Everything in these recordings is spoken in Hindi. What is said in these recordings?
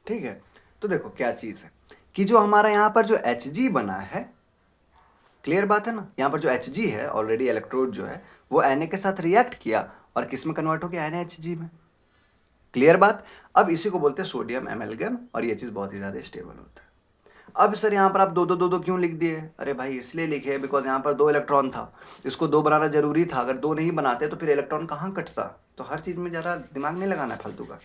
ठीक है। तो देखो क्या चीज़ है कि जो हमारा यहाँ पर जो Hg बना है, क्लियर बात है ना, यहाँ पर जो Hg है ऑलरेडी इलेक्ट्रोड जो है वो Na के साथ रिएक्ट किया और किस में कन्वर्ट हो गया, NaHg में। क्लियर बात। अब इसी को बोलते हैं सोडियम एमेल्गम और ये चीज़ बहुत ही ज़्यादा स्टेबल होता है। अब सर यहाँ पर आप दो दो दो दो क्यों लिख दिए? अरे भाई इसलिए लिखे बिकॉज यहाँ पर 2 इलेक्ट्रॉन था, इसको 2 बनाना जरूरी था। अगर 2 नहीं बनाते तो फिर इलेक्ट्रॉन कहाँ कटता? तो हर चीज़ में ज़रा दिमाग नहीं लगाना है फालतू का।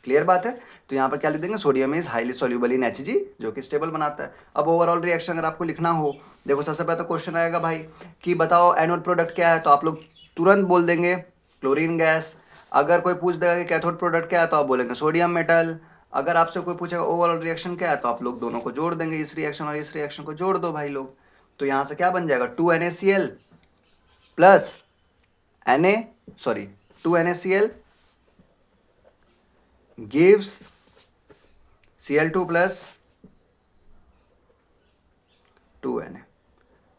क्लियर बात है। तो यहाँ पर क्या लिख देंगे, sodium is highly soluble in Hg, जो कि स्टेबल बनाता है। अब ओवरऑल रिएक्शन अगर आपको लिखना हो, देखो सबसे पहले तो क्वेश्चन आएगा भाई कि बताओ एनोड प्रोडक्ट क्या है, तो आप लोग तुरंत बोल देंगे क्लोरीन गैस। अगर कोई पूछ देगा कि कैथोड प्रोडक्ट क्या है तो आप बोलेंगे सोडियम मेटल। अगर आपसे कोई पूछेगा ओवरऑल रिएक्शन क्या है तो आप लोग दोनों को जोड़ देंगे, इस रिएक्शन और इस रिएक्शन को जोड़ दो भाई लोग। तो यहां से क्या बन जाएगा, 2NaCl plus Na, sorry 2NaCl gives Cl2 plus 2Na।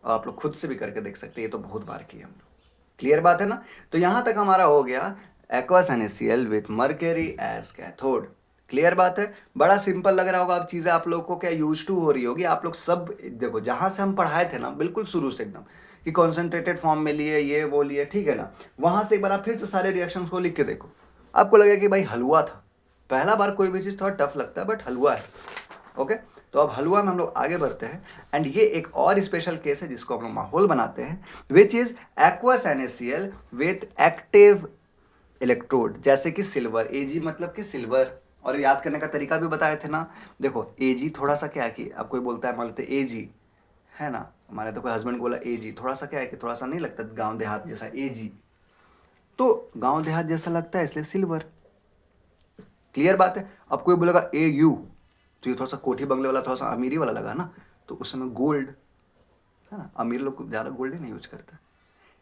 और आप लोग खुद से भी करके देख सकते हैं, ये तो बहुत बार किए हम लोग। क्लियर बात है ना। तो यहां तक हमारा हो गया aqueous NaCl with mercury as cathode. Clear बात है। बड़ा सिंपल लग रहा होगा, अब चीजें आप लोग को क्या यूज टू हो रही होगी। आप लोग सब देखो जहां से हम पढ़ाए थे ना बिल्कुल शुरू से एकदम कि कॉन्सेंट्रेटेड फॉर्म में लिए ये वो लिए, ठीक है ना, वहां से एक बार आप फिर से सारे रिएक्शंस को लिख के देखो, आपको लगेगा कि भाई हलवा था। पहला बार कोई भी चीज थोड़ा टफ लगता है बट हलवा है। ओके। तो अब हलवा में हम लोग आगे बढ़ते हैं एंड ये एक और स्पेशल केस है जिसको हम लोग माहौल बनाते हैं, which is aqueous NaCl with active electrode, जैसे कि सिल्वर। Ag मतलब कि सिल्वर। और याद करने का तरीका भी बताए थे ना। देखो Ag थोड़ा सा क्या है कि अब कोई बोलता है मान लेते Ag है ना, हमारे तो कोई हस्बैंड बोला Ag, थोड़ा सा क्या है कि थोड़ा सा नहीं लगता गांव देहात जैसा Ag, तो गांव देहात जैसा लगता है इसलिए सिल्वर। क्लियर बात है। अब कोई बोलेगा AU, तो ये थोड़ा सा कोठी बंगले वाला, थोड़ा सा अमीरी वाला लगा ना, तो उस समय गोल्ड है ना, अमीर लोग ज़्यादा गोल्ड ही नहीं यूज करते।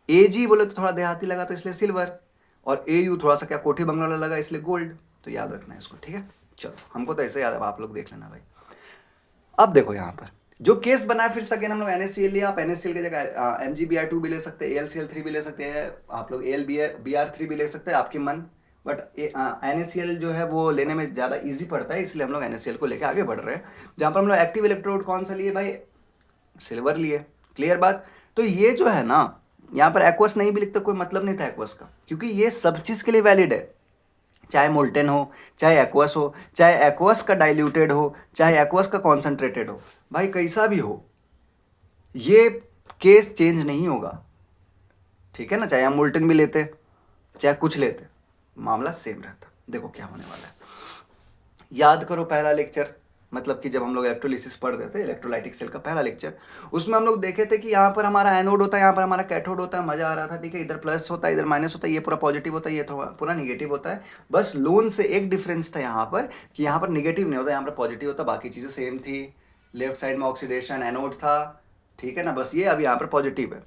AG बोले तो थोड़ा देहाती लगा तो इसलिए सिल्वर, और AU थोड़ा सा क्या कोठी बंगले वाला लगा इसलिए गोल्ड। तो याद रखना है इसको, ठीक है। चलो हमको तो ऐसे याद है, आप लोग देख लेना भाई। अब देखो यहाँ पर जो केस बना है, फिर से अगेन हम लोग NaCl लिया। आप NaCl की जगह MgBr2 भी ले सकते हैं, AlCl3 भी ले सकते हैं, आप लोग AlBr3 भी ले सकते हैं, आपकी मन। बट NaCl जो है वो लेने में ज़्यादा इजी पड़ता है, इसलिए हम लोग NaCl को लेकर आगे बढ़ रहे हैं। जहाँ पर हम लोग एक्टिव इलेक्ट्रोड कौन सा लिए भाई, सिल्वर लिए। क्लियर बात। तो ये जो है ना, यहाँ पर एक्वस नहीं भी लिखते कोई मतलब नहीं था एक्वस का, क्योंकि ये सब चीज़ के लिए वैलिड है। चाहे मोल्टेन हो, चाहे एक्वस हो, चाहे एक्वस का डाइल्यूटेड हो, चाहे एक्वस का कॉन्सेंट्रेटेड हो, भाई कैसा भी हो, ये केस चेंज नहीं होगा। ठीक है ना, चाहे हम मोल्टेन भी लेते चाहे कुछ लेते, मामला सेम रहता। देखो क्या होने वाला है, याद करो पहला लेक्चर, मतलब कि जब हम लोग इलेक्ट्रोलिसिस पढ़ रहे थे, इलेक्ट्रोलाइटिक सेल का पहला लेक्चर, उसमें हम लोग देखे थे कि यहाँ पर हमारा एनोड होता है, यहाँ पर हमारा कैथोड होता है, मजा आ रहा था, ठीक है। इधर प्लस होता है, इधर माइनस होता है, ये पूरा पॉजिटिव होता है, ये थोड़ा पूरा निगेटिव होता है। बस लोन से एक डिफरेंस था यहाँ पर कि यहाँ पर निगेटिव नहीं होता, यहाँ पर पॉजिटिव होता, बाकी चीज़ें सेम थी। लेफ्ट साइड में ऑक्सीडेशन एनोड था, ठीक है ना, बस ये अब यहाँ पर पॉजिटिव है।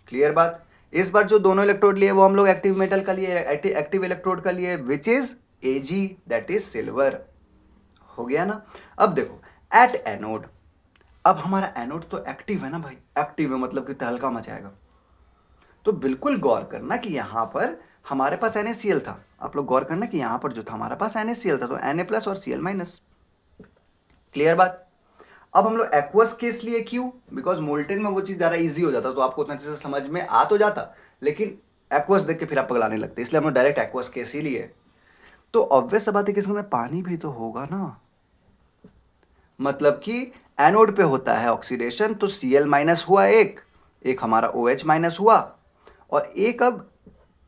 क्लियर बात। इस बार जो दोनों इलेक्ट्रोड लिए वो हम लोग एक्टिव मेटल का लिए, एक्टिव इलेक्ट्रोड का लिए, which is Ag, that is silver. हो गया ना। अब देखो एट एनोड, अब हमारा एनोड तो एक्टिव है ना भाई, एक्टिव है मतलब कि तहलका मचाएगा। तो बिल्कुल गौर करना कि यहां पर हमारे पास NaCl था, आप लोग गौर करना कि यहां पर जो था हमारे पास NaCl था, तो Na प्लस और Cl माइनस। क्लियर बात। अब हम लोग एक्वस केस लिए, क्यों? बिकॉज मोल्टेन में वो चीज ज्यादा इजी हो जाता, तो आपको उतना अच्छे से समझ में आ तो जाता, लेकिन एक्वस देख के फिर आप पगलाने लगते, इसलिए हम लोग डायरेक्ट एक्वस केस ही लिए। तो ऑब्वियस बात है कि इसके अंदर पानी भी तो होगा ना, मतलब कि एनोड पे होता है ऑक्सीडेशन, तो Cl माइनस हुआ, एक एक हमारा OH माइनस हुआ, और एक अब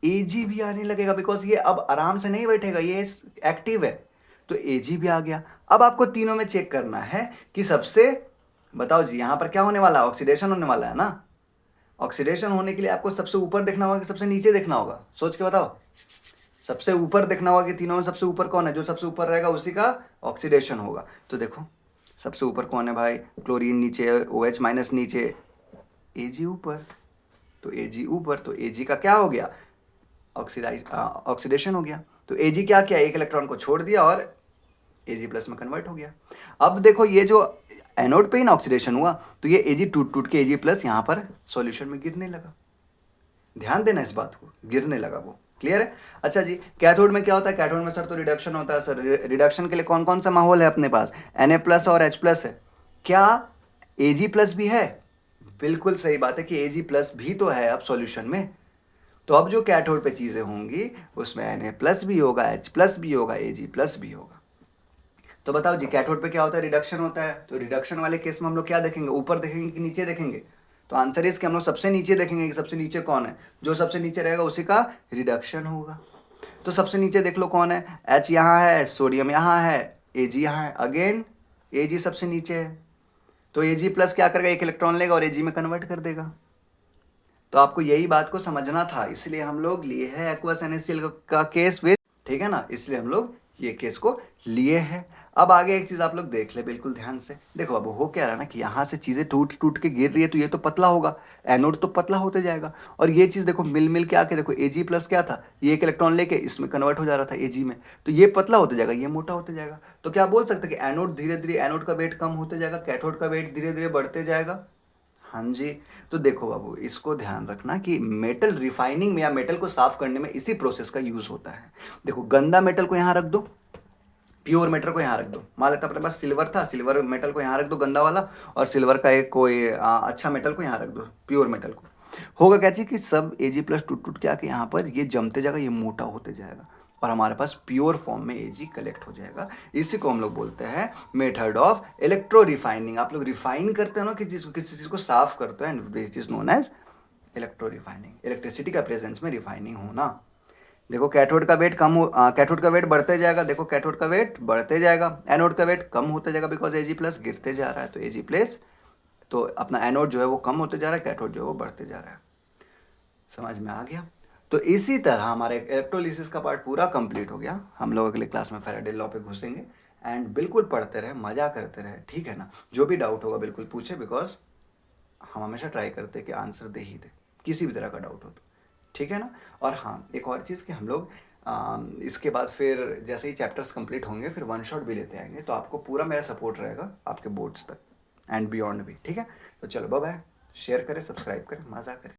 Ag भी आने लगेगा, बिकॉज ये अब आराम से नहीं बैठेगा, ये एक्टिव है, तो Ag भी आ गया। अब आपको तीनों में चेक करना है कि सबसे, बताओ जी यहां पर क्या होने वाला है, ऑक्सीडेशन होने वाला है ना। ऑक्सीडेशन होने के लिए आपको सबसे ऊपर देखना होगा कि सबसे नीचे देखना होगा, सोच के बताओ। सबसे ऊपर देखना होगा कि तीनों में सबसे ऊपर कौन है, जो सबसे ऊपर रहेगा उसी का ऑक्सीडेशन होगा। तो देखो सबसे ऊपर कौन है भाई, क्लोरीन नीचे, OH माइनस नीचे, Ag ऊपर। तो Ag ऊपर, तो Ag का क्या हो गया, ऑक्सीडेशन हो गया। तो Ag क्या किया, एक इलेक्ट्रॉन को छोड़ दिया और Ag प्लस में कन्वर्ट हो गया। अब देखो ये जो एनोड पे ही ना ऑक्सीडेशन हुआ, तो ये Ag टूट टूट के Ag प्लस यहां पर सॉल्यूशन में गिरने लगा। ध्यान देना इस बात को, गिरने लगा वो। क्लियर है? अच्छा जी, कैथोड में क्या होता है? कैथोड में सर तो रिडक्शन होता है सर। रिडक्शन के लिए कौन कौन सा माहौल है अपने पास? Na+ और H+ है। क्या Ag+ भी है? बिल्कुल सही बात है कि Ag+ भी तो है अब सॉल्यूशन में। तो अब जो कैथोड पे चीजें होंगी उसमें Na+ भी होगा, H+ भी होगा, Ag+ भी होगा। तो बताओ जी, कैथोड पे क्या होता है? रिडक्शन होता है। तो रिडक्शन वाले केस में हम लोग क्या देखेंगे? ऊपर देखेंगे कि नीचे देखेंगे? तो आंसर इसके हम लोग सबसे नीचे देखेंगे कि सबसे नीचे कौन है। जो सबसे नीचे रहेगा उसी का रिडक्शन होगा। तो सबसे नीचे देख लो कौन है? H यहाँ है, सोडियम यहाँ है, Ag यहाँ है। अगेन Ag सबसे नीचे है, तो Ag+ क्या करेगा? एक इलेक्ट्रॉन लेगा और Ag में कन्वर्ट कर देगा। तो आपको यही बात को समझना था, इसलिए हम लोग लिए हैं एक्वस NaCl का केस विद, ठीक है ना, इसलिए हम लोग ये केस को लिए हैं। अब आगे एक चीज आप लोग देख ले बिल्कुल ध्यान से। देखो अब हो क्या रहा है ना कि यहाँ से चीजें टूट टूट के गिर रही है, तो ये तो पतला होगा, एनोड तो पतला होते जाएगा। और ये चीज देखो मिल मिल के आके देखो Ag+ क्या था? ये एक इलेक्ट्रॉन लेके इसमें कन्वर्ट हो जा रहा था Ag में, तो ये पतला होते जाएगा, ये मोटा होते जाएगा। तो क्या बोल सकते हैं कि एनोड धीरे धीरे, एनोड का वेट कम होते जाएगा, कैथोड का वेट धीरे धीरे बढ़ते जाएगा। हाँ जी। तो देखो बाबू, इसको ध्यान रखना कि मेटल रिफाइनिंग में या मेटल को साफ करने में इसी प्रोसेस का यूज होता है। देखो गंदा मेटल को यहां रख दो, प्योर मेटल को यहां रख दो। मान लेते अपने पास सिल्वर था, सिल्वर मेटल को यहां रख दो गंदा वाला, और सिल्वर का एक कोई अच्छा मेटल को यहां रख दो, प्योर मेटल को। होगा क्या चीज कि सब Ag+ टूट टूट के आके यहाँ पर ये जमते जाएगा, ये मोटा होते जाएगा, और हमारे पास प्योर फॉर्म में Ag कलेक्ट हो जाएगा। इसी को हम लोग बोलते हैं मेथड ऑफ इलेक्ट्रो रिफाइनिंग। आप लोग रिफाइन करते हो ना किसी चीज को साफ करते हो, and which is known as electro refining. Electricity का प्रेजेंस में रिफाइनिंग होना। देखो कैथोड का वेट कैथोड का वेट बढ़ते जाएगा, देखो कैथोड का वेट बढ़ते जाएगा, एनोड का वेट कम होते जाएगा, बिकॉज Ag+ गिरते जा रहा है। तो Ag+, तो अपना एनोड जो है वो कम होते जा रहा है, कैथोड जो है वो बढ़ते जा रहा है। समझ में आ गया? तो इसी तरह हमारे इलेक्ट्रोलिसिस का पार्ट पूरा कंप्लीट हो गया। हम लोग अगले क्लास में फैराडे लॉ पे घुसेंगे, एंड बिल्कुल पढ़ते रहे, मजा करते रहे, ठीक है ना? जो भी डाउट होगा बिल्कुल पूछे, बिकॉज हम हमेशा ट्राई करते हैं कि आंसर दे ही दे, किसी भी तरह का डाउट हो तो, ठीक है ना? और हाँ, एक और चीज़ कि हम लोग इसके बाद फिर जैसे ही चैप्टर्स कंप्लीट होंगे फिर वन शॉट भी लेते आएंगे, तो आपको पूरा मेरा सपोर्ट रहेगा आपके बोर्ड्स तक एंड बियॉन्ड भी, ठीक है? तो चलो बाय बाय, शेयर करें, सब्सक्राइब करें, मज़ा करें।